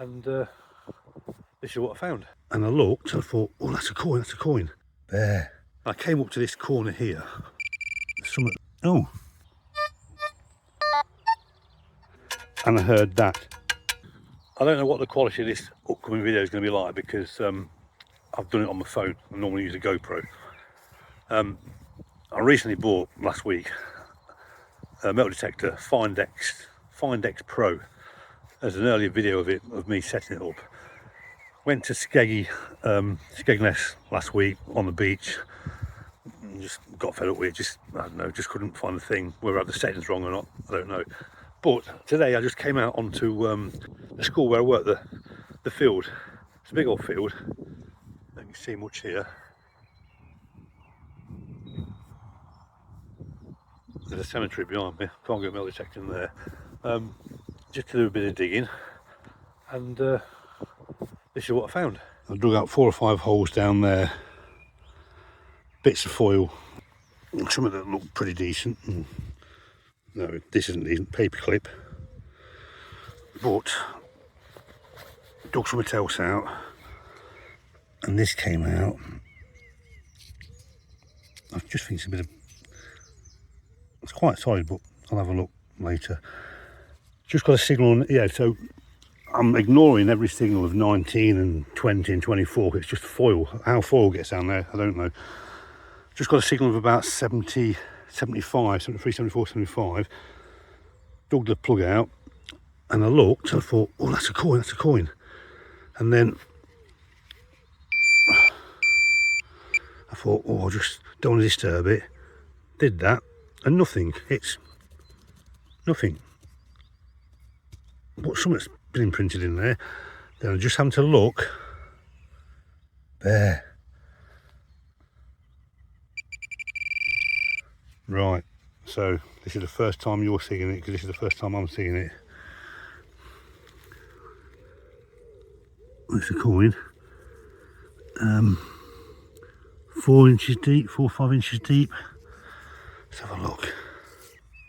and this is what I found. And I looked and I thought, oh, that's a coin, that's a coin. There. I came up to this corner here. Something, oh. And I heard that. I don't know what the quality of this upcoming video is going to be like because I've done it on my phone. I normally use a GoPro. I recently bought last week a metal detector, Findex Pro. There's an earlier video of it, of me setting it up. Went to Skegness last week on the beach. And just got fed up with it. I don't know, just couldn't find the thing. Whether I had the settings wrong or not, I don't know. But today I just came out onto the school where I work, the field. It's a big old field. Don't you see much here. There's a cemetery behind me. Can't get a metal detector in there. Just to do a bit of digging, and this is what I found. I dug out 4 or 5 holes down there. Bits of foil, some of them look pretty decent. No, this isn't decent, paper clip. But dug something else out, and this came out. I just think it's a bit of, it's quite solid, but I'll have a look later. Just got a signal on, yeah, so I'm ignoring every signal of 19 and 20 and 24. It's just foil. How foil gets down there, I don't know. Just got a signal of about 70, 75, 73, 74, 75. Dug the plug out and I looked and I thought, oh, that's a coin, that's a coin. And then I thought, oh, I just don't want to disturb it. Did that and nothing. It's nothing. But something's been imprinted in there. Then I just happened to look. There. Right, so this is the first time you're seeing it, because this is the first time I'm seeing it. It's a coin. 4 inches deep, 4 or 5 inches deep. Let's have a look.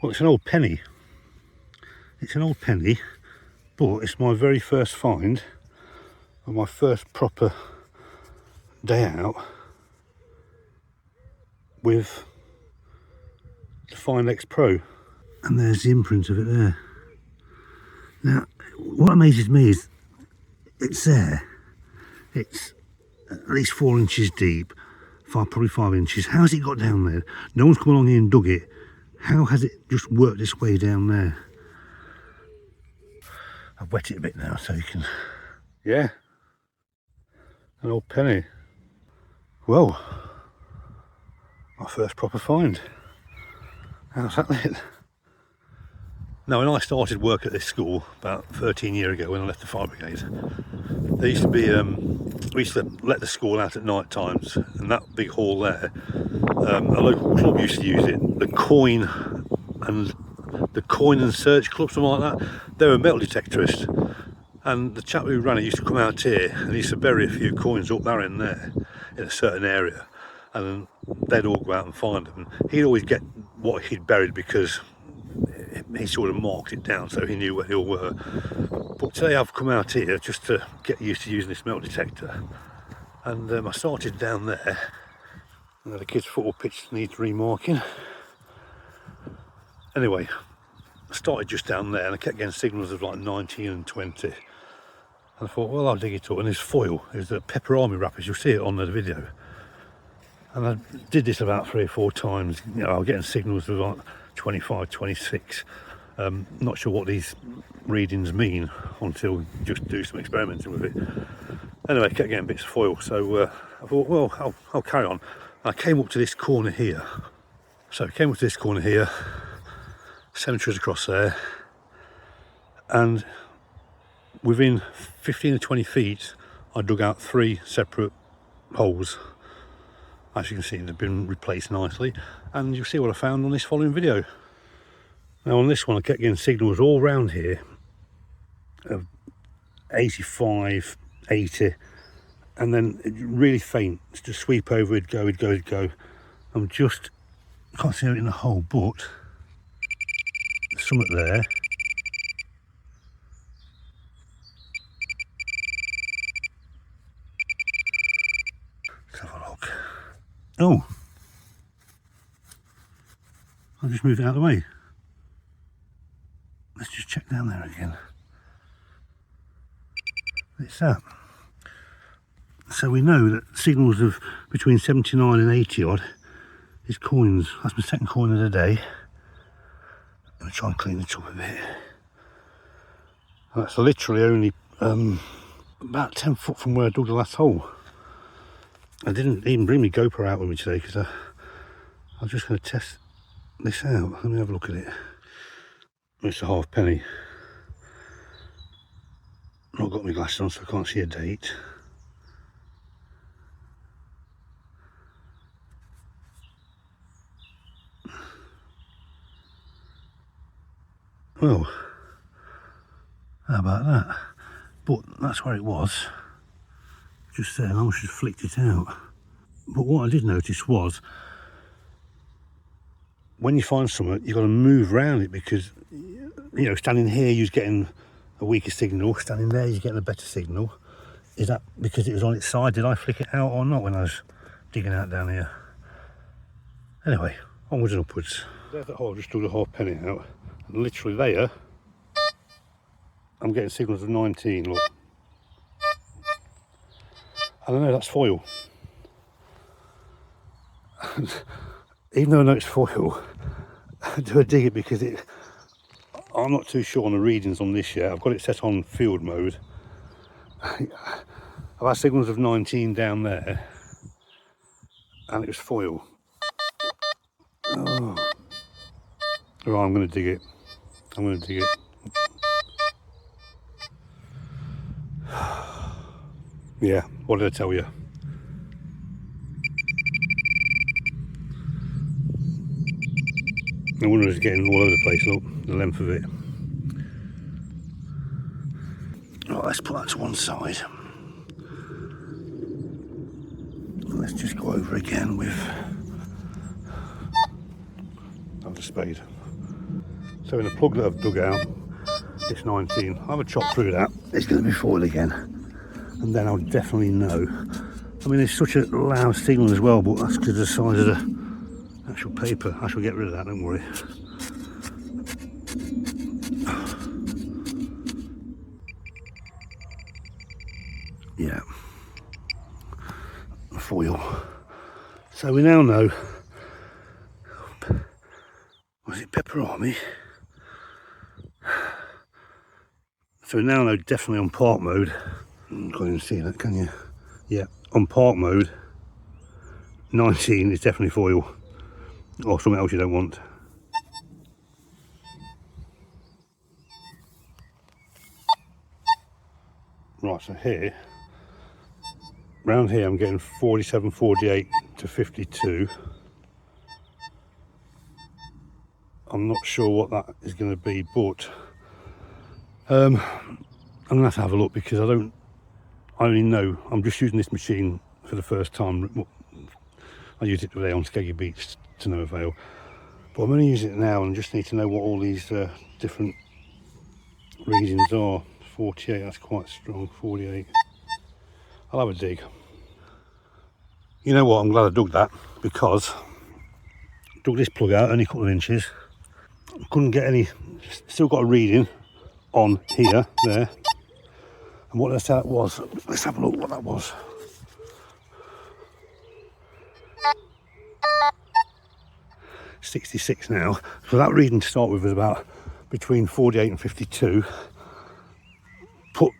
Well, it's an old penny. It's an old penny, but it's my very first find and my first proper day out with the Findex Pro. And there's the imprint of it there. Now, what amazes me is it's there. It's at least 4 inches deep, probably 5 inches. How's it got down there? No one's come along here and dug it. How has it just worked its way down there? I've wet it a bit now so you can... Yeah. An old penny. Well, my first proper find. How's that then? Now, when I started work at this school about 13 years ago, when I left the fire brigade, there used to be, we used to let the school out at night times, and that big hall there, a local club used to use it, the Coin and Search Club, something like that. They were metal detectorists, and the chap who ran it used to come out here and he used to bury a few coins up there in there in a certain area, and they'd all go out and find them. And he'd always get what he'd buried because he sort of marked it down so he knew where they all were. But today I've come out here just to get used to using this metal detector, and I started down there. And the kids' football pitch needs remarking. Anyway, I started just down there and I kept getting signals of like 19 and 20. And I thought, well, I'll dig it up. And there's foil, there's the Pepper Army wrappers, you'll see it on the video. And I did this about 3 or 4 times. You know, I was getting signals of like 25, 26. Not sure what these readings mean until just do some experimenting with it. Anyway, I kept getting bits of foil, so I thought, well, I'll carry on. I came up to this corner here. So I came up to this corner here, cemeteries across there, and within 15 or 20 feet, I dug out 3 separate holes. As you can see, they've been replaced nicely, and you'll see what I found on this following video. Now on this one, I kept getting signals all around here of 85, 80, and then really faint, just sweep over, it'd go. I'm just, can't see it in the hole, but there's something there. Oh, I'll just move it out of the way. Let's just check down there again. It's that. So we know that signals of between 79 and 80 odd is coins. That's my second coin of the day. I'm going to try and clean it up a bit. And that's literally only about 10 foot from where I dug the last hole. I didn't even bring my GoPro out with me today because I was just going to test this out. Let me have a look at it. It's a halfpenny. Not got my glasses on so I can't see a date. Well, how about that? But that's where it was. Just there, I just flicked it out. But what I did notice was, when you find something, you've got to move around it because, you know, standing here, you're getting a weaker signal. Standing there, you're getting a better signal. Is that because it was on its side? Did I flick it out or not when I was digging out down here? Anyway, onwards and upwards. There's that hole, I just dug a halfpenny out. And literally there, I'm getting signals of 19, look. I don't know, that's foil. And even though I know it's foil, do I dig it because I'm not too sure on the readings on this yet. I've got it set on field mode. I've had signals of 19 down there, and it was foil. Oh. Right, I'm going to dig it. I'm going to dig it. Yeah, what did I tell you? No wonder it's getting all over the place, look, the length of it. Right, let's put that to one side. Let's just go over again with the spade. So in the plug that I've dug out, it's 19. I'll have a chop through that. It's going to be foil again. And then I'll definitely know. I mean, it's such a loud signal as well, but that's because of the size of the actual paper. I shall get rid of that, don't worry. Yeah. Foil. So we now know. Was it Peperami? So we now know definitely on park mode. You can't even see that, can you? Yeah, on park mode, 19 is definitely foil, or something else you don't want. Right, so here, round here I'm getting 47, 48 to 52. I'm not sure what that is going to be, but I'm going to have a look because I only know, I'm just using this machine for the first time. I used it today on Skeggy Beach to no avail, but I'm only using it now and just need to know what all these different readings are. 48, that's quite strong. 48, I'll have a dig. You know what, I'm glad I dug that because I dug this plug out only a couple of inches, couldn't get any, still got a reading on here, there. And what did I say that was? Let's have a look what that was. $66 now. So that reading to start with was about between 48 and 52. Put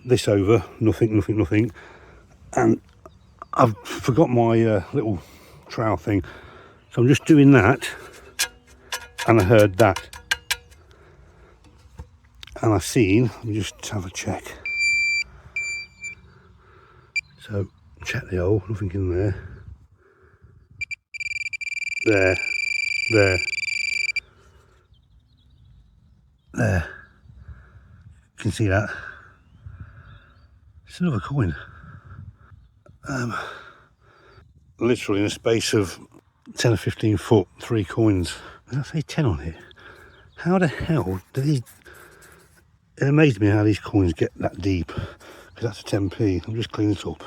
this over, nothing, nothing, nothing. And I've forgot my little trowel thing. So I'm just doing that. And I heard that. And I seen, let me just have a check. So check the hole, nothing in there. There, there, there. You can see that. It's another coin. Literally in a space of 10 or 15 foot, 3 coins. Did I say 10 on it? How the hell do these... It amazed me how these coins get that deep. Because that's a 10p. I'm just cleaning it up.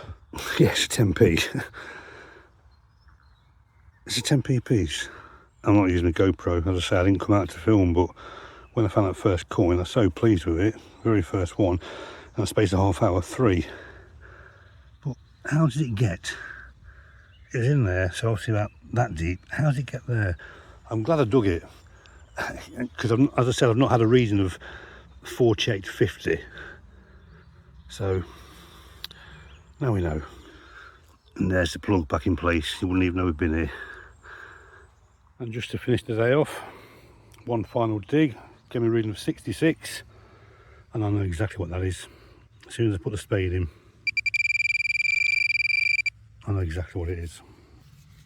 Yes, 10p. It's a 10p piece. I'm not using a GoPro, as I say, I didn't come out to film, but when I found that first coin, I was so pleased with it. Very first one, and I spaced a half hour, 3. But how did it get? It was in there, so obviously about that deep. How did it get there? I'm glad I dug it, because as I said, I've not had a reading of 4 checked 50. So now we know. And there's the plug back in place. You wouldn't even know we've been here. And just to finish the day off, one final dig, gave me a reading of 66, and I know exactly what that is. As soon as I put the spade in, I know exactly what it is.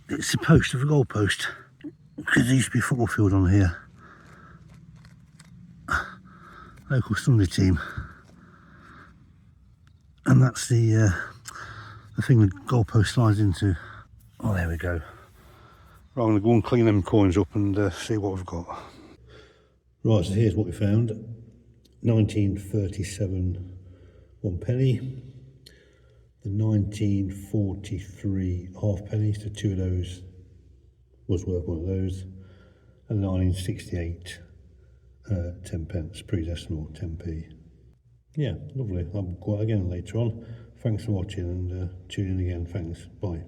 It's the post of a goalpost, because there used to be a football field on here. Local Sunday team. And that's the thing the goalpost slides into. Oh, there we go. Right, I'm going to go and clean them coins up and see what we've got. Right, so here's what we found. 1937 1 penny. The 1943 half penny, so 2 of those was worth one of those. And 1968 10 pence, pre-decimal 10p. Yeah, lovely. I'll go out again later on. Thanks for watching and tune in again. Thanks. Bye.